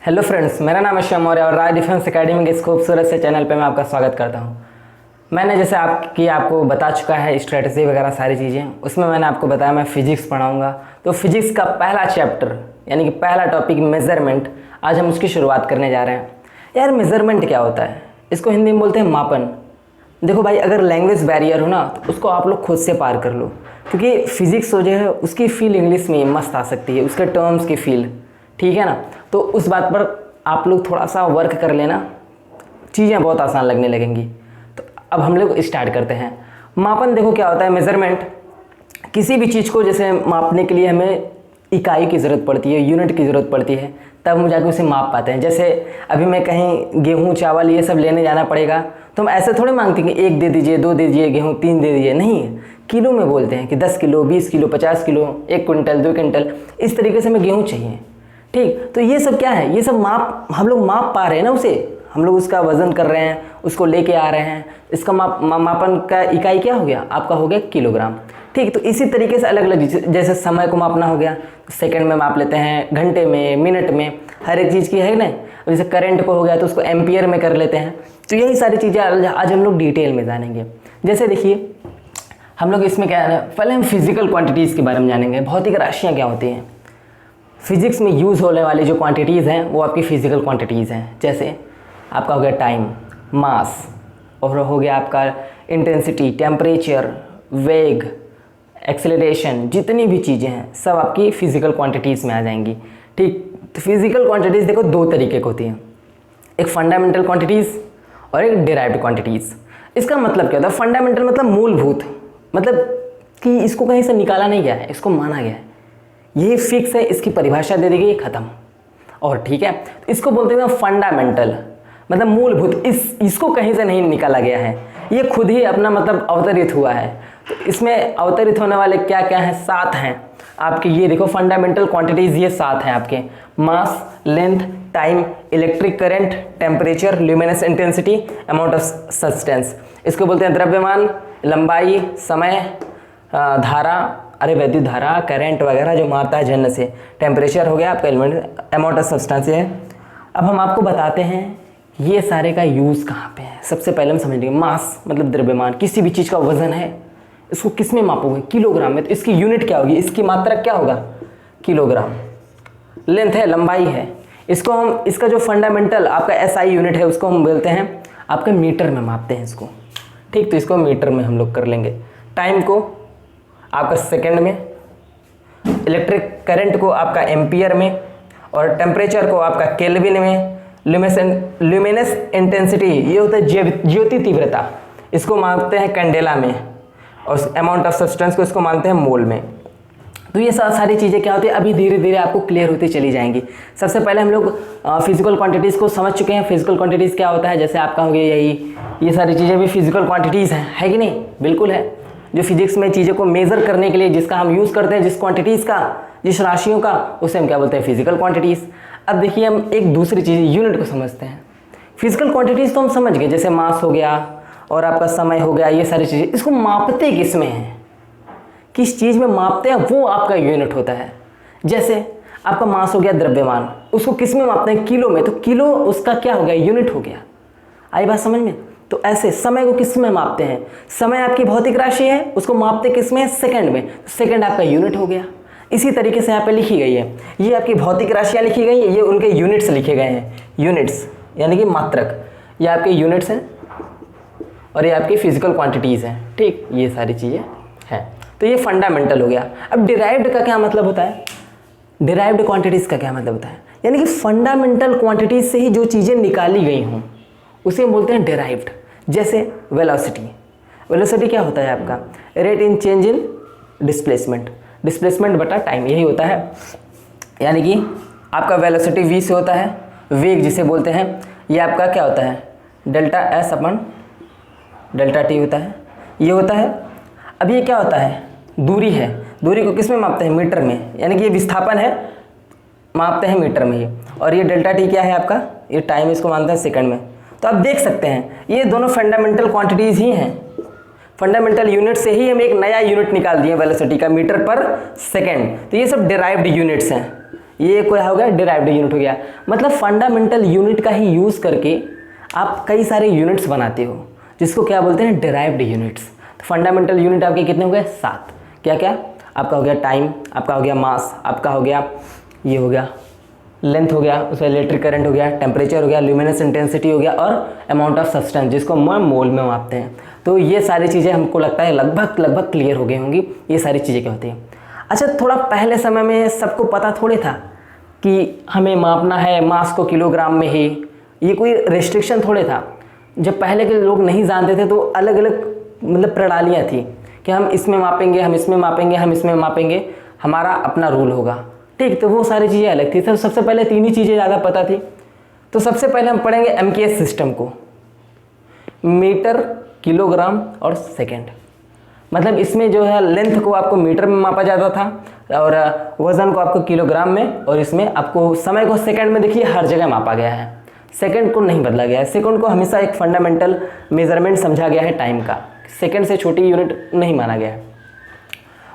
Hello friends, मेरा नाम है श्याम मौर्य और राज डिफेंस एकेडमी के इस खूबसूरत से चैनल पे मैं आपका स्वागत करता हूँ। मैंने जैसे आपको बता चुका है स्ट्रेटजी वगैरह सारी चीज़ें, उसमें मैंने आपको बताया मैं फिजिक्स पढ़ाऊँगा। तो फिजिक्स का पहला चैप्टर यानी कि पहला टॉपिक मेज़रमेंट, आज हम उसकी शुरुआत करने जा रहे हैं। यार मेज़रमेंट क्या होता है? इसको हिंदी में बोलते हैं मापन। देखो भाई, अगर लैंग्वेज बैरियर हो ना तो उसको आप लोग खुद से पार कर लो, क्योंकि फिजिक्स जो है उसकी फील इंग्लिश में मस्त आ सकती है, उसके टर्म्स की फील, ठीक है ना। तो उस बात पर आप लोग थोड़ा सा वर्क कर लेना, चीज़ें बहुत आसान लगने लगेंगी। तो अब हम लोग स्टार्ट करते हैं। मापन देखो क्या होता है। मेज़रमेंट किसी भी चीज़ को जैसे मापने के लिए हमें इकाई की ज़रूरत पड़ती है, यूनिट की ज़रूरत पड़ती है, तब हम जाके उसे माप पाते हैं। जैसे अभी मैं कहीं गेहूँ चावल ये सब लेने जाना पड़ेगा तो हम ऐसे थोड़े मांगते हैं कि 1 दे दीजिए, 2 दे दीजिए, गेहूँ 3 दे दीजिए, नहीं, किलो में बोलते हैं कि 10 kilo, 20 kilo, 50 kilo, 1 quintal, 2 quintal, इस तरीके से हमें गेहूँ चाहिए। ठीक, तो ये सब क्या है? ये सब हम लोग माप पा रहे हैं ना उसे, हम लोग उसका वज़न कर रहे हैं, उसको लेके आ रहे हैं। इसका मापन का इकाई क्या हो गया? आपका हो गया किलोग्राम। ठीक, तो इसी तरीके से अलग अलग जैसे समय को मापना हो गया, सेकंड में माप लेते हैं, घंटे में, मिनट में, हर एक चीज़ की है ना। जैसे करंट को हो गया तो उसको एम्पियर में कर लेते हैं। तो यही सारी चीज़ें आज हम लोग डिटेल में जानेंगे। जैसे देखिए, हम लोग इसमें क्या है, पहले हम फिजिकल क्वांटिटीज़ के बारे में जानेंगे। भौतिक राशियाँ क्या होती हैं? फिजिक्स में यूज़ होने वाली जो क्वांटिटीज़ हैं वो आपकी फिजिकल क्वांटिटीज़ हैं। जैसे आपका हो गया टाइम, मास, और हो गया आपका इंटेंसिटी, टेम्परेचर, वेग, एक्सेलरेशन, जितनी भी चीज़ें हैं सब आपकी फ़िज़िकल क्वांटिटीज़ में आ जाएंगी। ठीक, तो फिज़िकल क्वांटिटीज़ देखो 2 तरीके की होती हैं, एक फंडामेंटल क्वांटिटीज़ और एक डिराइव्ड क्वांटिटीज़। इसका मतलब क्या होता है? फंडामेंटल मतलब मूलभूत, मतलब कि इसको कहीं से निकाला नहीं गया है, इसको माना गया है, यही फिक्स है, इसकी परिभाषा दे दी गई, ख़त्म। और ठीक है, तो इसको बोलते हैं फंडामेंटल, मतलब मूलभूत, इसको कहीं से नहीं निकाला गया है, ये खुद ही अपना मतलब अवतरित हुआ है। तो इसमें अवतरित होने वाले क्या क्या हैं? 7 हैं आपके। ये देखो फंडामेंटल क्वांटिटीज़, ये 7 हैं आपके: mass, length, time, electric current, temperature, luminous intensity, amount of substance. इसको बोलते हैं द्रव्यमान, लंबाई, समय, धारा, अरे वैद्युत धारा, करंट वगैरह जो मारता है जन्म से। टेम्परेचर हो गया आपका, अमाउंट ऑफ सब्सटेंस है। अब हम आपको बताते हैं ये सारे का यूज़ कहाँ पे है। सबसे पहले हम समझेंगे मास मतलब द्रव्यमान, किसी भी चीज़ का वजन है, इसको किस में मापोगे? किलोग्राम में। तो इसकी यूनिट क्या होगी? इसकी मात्रा क्या होगा? किलोग्राम। लेंथ है, लंबाई है, इसको हम, इसका जो फंडामेंटल आपका SI यूनिट है उसको हम बोलते हैं आपका मीटर में मापते हैं इसको। ठीक, तो इसको मीटर में हम लोग कर लेंगे। टाइम को आपका सेकंड में, इलेक्ट्रिक करंट को आपका एम्पियर में, और टेम्परेचर को आपका केल्विन में, ल्यूमिनस इंटेंसिटी ये होता है ज्योति तीव्रता, इसको मानते हैं कैंडेला में, और अमाउंट ऑफ सब्सटेंस को इसको मानते हैं मोल में। तो ये सारी चीज़ें क्या होती है, अभी धीरे धीरे आपको क्लियर होती चली जाएंगी। सबसे पहले हम लोग फिजिकल क्वांटिटीज़ को समझ चुके हैं। फिजिकल क्वांटिटीज़ क्या होता है? जैसे आपका हो गया यही, ये सारी चीज़ें भी फिजिकल क्वांटिटीज़ हैं, है कि नहीं? बिल्कुल है। जो फिजिक्स में चीज़ों को मेज़र करने के लिए जिसका हम यूज़ करते हैं, जिस क्वांटिटीज़ का, जिस राशियों का, उसे हम क्या बोलते हैं? Physical quantities. अब देखिए, हम एक दूसरी चीज़ यूनिट को समझते हैं। फिजिकल क्वांटिटीज़ तो हम समझ गए, जैसे मास हो गया और आपका समय हो गया, ये सारी चीज़ें। इसको मापते किस में हैं, किस चीज़ में मापते हैं, वो आपका यूनिट होता है। जैसे आपका मास हो गया द्रव्यमान, उसको किस में मापते हैं? किलो में। तो किलो उसका क्या हो गया? यूनिट हो गया। आई बात समझ में? तो ऐसे समय को किस में मापते हैं? समय आपकी भौतिक राशि है, उसको मापते किस में? सेकंड में। सेकंड आपका यूनिट हो गया। इसी तरीके से यहाँ पे लिखी गई है, ये आपकी भौतिक राशियाँ लिखी गई हैं, ये उनके यूनिट्स लिखे गए हैं। यूनिट्स यानी कि मात्रक, ये आपके यूनिट्स हैं और ये आपकी फिजिकल क्वांटिटीज़ हैं। ठीक, ये सारी चीज़ें हैं। तो ये फंडामेंटल हो गया। अब डिराइव्ड का क्या मतलब होता है? डिराइव्ड क्वांटिटीज़ का क्या मतलब होता है? यानी कि फंडामेंटल क्वांटिटीज़ से ही जो चीज़ें निकाली गई हों उसे बोलते हैं डिराइव्ड। जैसे वेलोसिटी, वेलोसिटी क्या होता है आपका? Rate in change in displacement, displacement बटा टाइम, यही होता है। यानी कि आपका वेलोसिटी v से होता है, वेग जिसे बोलते हैं, ये आपका क्या होता है? डेल्टा S अपन डेल्टा t होता है, ये होता है। अब ये क्या होता है? दूरी है, दूरी को किस में मापते हैं? मीटर में। यानी कि ये विस्थापन है, मापते हैं मीटर में ये। और ये डेल्टा t क्या है आपका? ये टाइम, इसको मानते हैं सेकंड में। तो आप देख सकते हैं ये दोनों फंडामेंटल क्वांटिटीज़ ही हैं। फंडामेंटल यूनिट से ही हम एक नया यूनिट निकाल दिए वेलोसिटी का, मीटर पर सेकेंड। तो ये सब डिराइव्ड यूनिट्स हैं, ये क्या हो गया, डिराइव्ड यूनिट हो गया। मतलब फंडामेंटल यूनिट का ही यूज़ करके आप कई सारे यूनिट्स बनाते हो, जिसको क्या बोलते हैं, डिराइव्ड यूनिट्स। तो फंडामेंटल यूनिट आपके कितने हो गए, 7। क्या क्या, आपका हो गया टाइम, आपका हो गया मास, आपका हो गया ये हो गया लेंथ हो गया, उसमें इलेक्ट्रिक करंट हो गया, टेम्परेचर हो गया, ल्यूमिनस इंटेंसिटी हो गया, और अमाउंट ऑफ सब्सटेंस जिसको हम मोल में मापते हैं। तो ये सारी चीज़ें हमको लगता है लगभग क्लियर हो गई होंगी, ये सारी चीज़ें क्या होती हैं। अच्छा, थोड़ा पहले समय में सबको पता थोड़े था कि हमें मापना है मास को किलोग्राम में ही, ये कोई रेस्ट्रिक्शन थोड़े था। जब पहले के लोग नहीं जानते थे तो अलग अलग मतलब प्रणालियाँ थी कि हम इसमें मापेंगे, हम इसमें मापेंगे, हम इसमें मापेंगे, हमारा अपना रूल होगा, ठीक। तो वो सारी चीज़ें अलग थी। तो सबसे पहले 3 ही चीज़ें ज़्यादा पता थी। तो सबसे पहले हम पढ़ेंगे MKS सिस्टम को, मीटर, किलोग्राम और सेकेंड। मतलब इसमें जो है लेंथ को आपको मीटर में मापा जाता था और वज़न को आपको किलोग्राम में, और इसमें आपको समय को सेकंड में देखिए हर जगह मापा गया है, सेकंड को नहीं बदला गया है। सेकंड को हमेशा एक फंडामेंटल मेजरमेंट समझा गया है टाइम का, सेकंड से छोटी यूनिट नहीं माना गया है।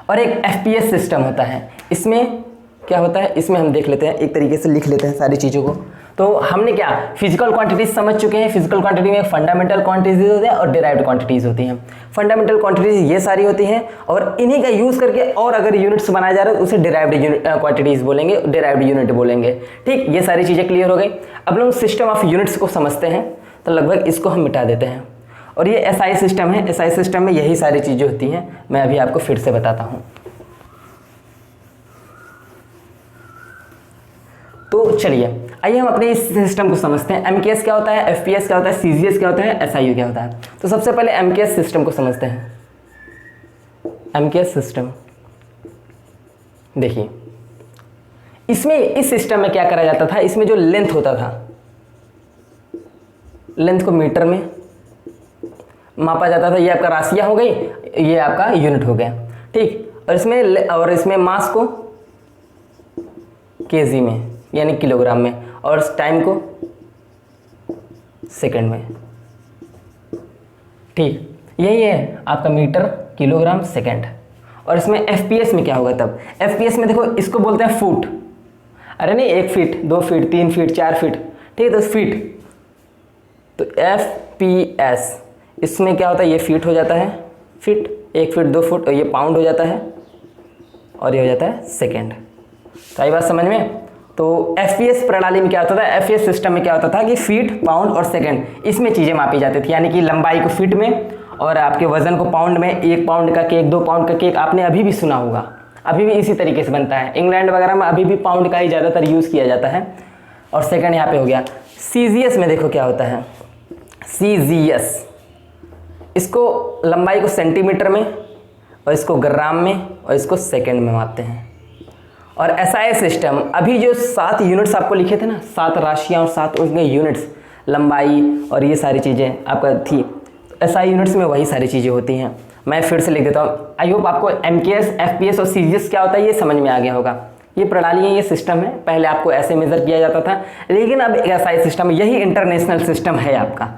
और एक FPS सिस्टम होता है, इसमें क्या होता है, इसमें हम देख लेते हैं, एक तरीके से लिख लेते हैं सारी चीज़ों को। तो हमने क्या फिजिकल क्वांटिटीज समझ चुके हैं। फिजिकल क्वांटिटी में फंडामेंटल क्वांटिटीज होते हैं और डिराइव्ड क्वांटिटीज होती हैं। फंडामेंटल क्वांटिटीज ये सारी होती हैं और इन्हीं का यूज़ करके और अगर यूनिट्स बनाया जा रहा है तो उसे डिराइव्ड क्वांटिटीज बोलेंगे, डिराइव्ड यूनिट बोलेंगे, ठीक। ये सारी चीज़ें क्लियर हो गई। अब लोग सिस्टम ऑफ यूनिट्स को समझते हैं, तो लगभग इसको हम मिटा देते हैं। और ये SI सिस्टम है, SI सिस्टम में यही सारी चीज़ें होती हैं। मैं अभी आपको फिर से बताता हूँ। तो चलिए आइए हम अपने इस सिस्टम को समझते हैं। MKS क्या होता है, FPS क्या होता है, CGS क्या होता है, SIU क्या होता है। तो सबसे पहले MKS सिस्टम को समझते हैं। MKS सिस्टम देखिए, इसमें इस सिस्टम में क्या करा जाता था, इसमें जो लेंथ होता था, लेंथ को मीटर में मापा जाता था। ये आपका राशियाँ हो गई, ये आपका यूनिट हो गया, ठीक। और इसमें मास को केजी में यानी किलोग्राम में, और टाइम को सेकंड में, ठीक। यही है आपका मीटर, किलोग्राम, सेकंड। और इसमें FPS में क्या होगा तब, FPS में देखो इसको बोलते हैं फुट। अरे नहीं, 1 फीट, 2 फीट, 3 फीट, 4 फीट, ठीक है, तो फीट। तो FPS इसमें क्या होता है, ये फीट हो जाता है, फीट, 1 फीट 2 फुट, और ये पाउंड हो जाता है, और ये हो जाता है सेकेंड। तो आई बात समझ में। तो FPS प्रणाली में क्या होता था, FPS सिस्टम में क्या होता था कि फीट, पाउंड और सेकंड, इसमें चीज़ें मापी जाती थी। यानी कि लंबाई को फीट में और आपके वजन को पाउंड में। 1 पाउंड का केक, 2 पाउंड का केक आपने अभी भी सुना होगा, अभी भी इसी तरीके से बनता है। इंग्लैंड वगैरह में अभी भी पाउंड का ही ज़्यादातर यूज़ किया जाता है। और सेकंड यहाँ पे हो गया। CGS में देखो क्या होता है, CGS इसको लंबाई को सेंटीमीटर में, और इसको ग्राम में, और इसको सेकंड में मापते हैं। और SI सिस्टम, अभी जो 7 यूनिट्स आपको लिखे थे ना, 7 राशियाँ और 7 उनके यूनिट्स, लंबाई और ये सारी चीज़ें आपका थी, SI यूनिट्स में वही सारी चीज़ें होती हैं। मैं फिर से लिख देता हूँ। आई होप आपको MKS, FPS और CGS क्या होता है ये समझ में आ गया होगा। ये प्रणाली है, ये सिस्टम है, पहले आपको ऐसे मेज़र किया जाता था, लेकिन अब SI सिस्टम, यही इंटरनेशनल सिस्टम है आपका।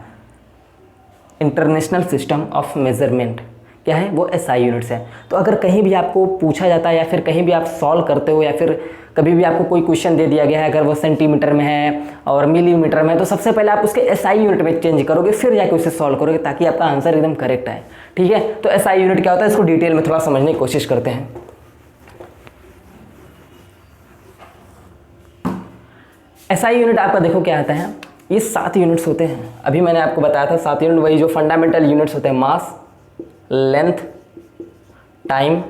इंटरनेशनल सिस्टम ऑफ मेजरमेंट क्या है, वो SI यूनिट्स है। तो अगर कहीं भी आपको पूछा जाता है या फिर कहीं भी आप सॉल्व करते हो या फिर कभी भी आपको कोई क्वेश्चन दे दिया गया है, अगर वो सेंटीमीटर में है और मिलीमीटर में है, तो सबसे पहले आप उसके SI यूनिट में चेंज करोगे, फिर जाके उसे सॉल्व करोगे, ताकि आपका आंसर एकदम करेक्ट आए, ठीक है। तो SI यूनिट क्या होता है, इसको डिटेल में थोड़ा समझने की कोशिश करते हैं। SI यूनिट आपका देखो क्या आता है, ये 7 यूनिट्स होते हैं। अभी मैंने आपको बताया था 7 यूनिट, वही जो फंडामेंटल यूनिट्स होते हैं, मास, लेंथ, टाइम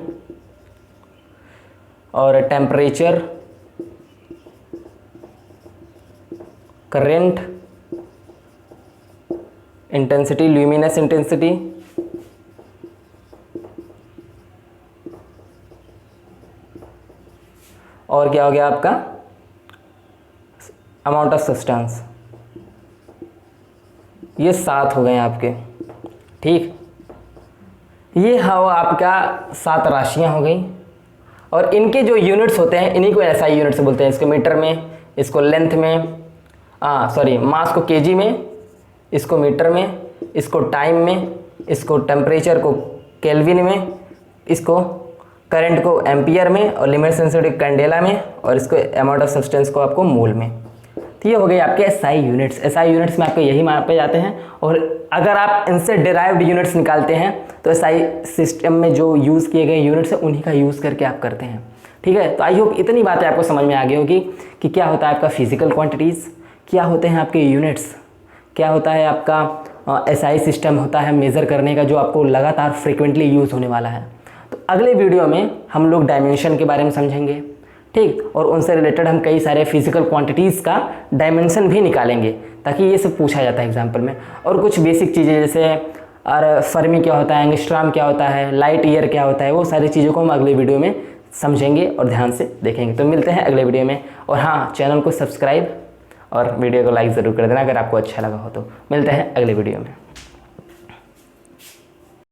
और temperature, current, intensity, luminous intensity, और क्या हो गया आपका अमाउंट ऑफ सब्सटेंस। ये 7 हो गए आपके, ठीक। ये हो आपका 7 राशियां हो गई, और इनके जो यूनिट्स होते हैं इन्हीं को SI यूनिट्स बोलते हैं। इसको मीटर में, इसको लेंथ में, मास को केजी में, इसको मीटर में, इसको टाइम में, इसको टेम्परेचर को केल्विन में, इसको करंट को एम्पियर में और लिमिट सेंसिटिव कैंडेला में, और इसको अमाउंट ऑफ सब्सटेंस को आपको मोल में। तो ये हो गई आपके एसआई यूनिट्स। एसआई यूनिट्स में आपके यही मापे जाते हैं, और अगर आप इनसे डिराइव्ड यूनिट्स निकालते हैं तो एसआई सिस्टम में जो यूज़ किए गए यूनिट्स हैं उन्हीं का यूज़ करके आप करते हैं। ठीक है, तो आई होप इतनी बातें आपको समझ में आ गई होगी कि क्या होता है आपका फिजिकल क्वांटिटीज़, क्या होते हैं आपके यूनिट्स, क्या होता है आपका एसआई सिस्टम होता है मेज़र करने का जो आपको लगातार फ्रिक्वेंटली यूज़ होने वाला है। तो अगले वीडियो में हम लोग डायमेंशन के बारे में समझेंगे, ठीक, और उनसे रिलेटेड हम कई सारे फिजिकल क्वांटिटीज़ का डायमेंशन भी निकालेंगे, ताकि ये सब पूछा जाता है एग्जाम्पल में। और कुछ बेसिक चीज़ें जैसे और फर्मी क्या होता है, एंगस्ट्रॉम क्या होता है, लाइट ईयर क्या होता है, वो सारी चीज़ों को हम अगले वीडियो में समझेंगे और ध्यान से देखेंगे। तो मिलते हैं अगले वीडियो में, और हाँ, चैनल को सब्सक्राइब और वीडियो को लाइक ज़रूर कर देना अगर आपको अच्छा लगा हो तो। मिलते हैं अगले वीडियो में।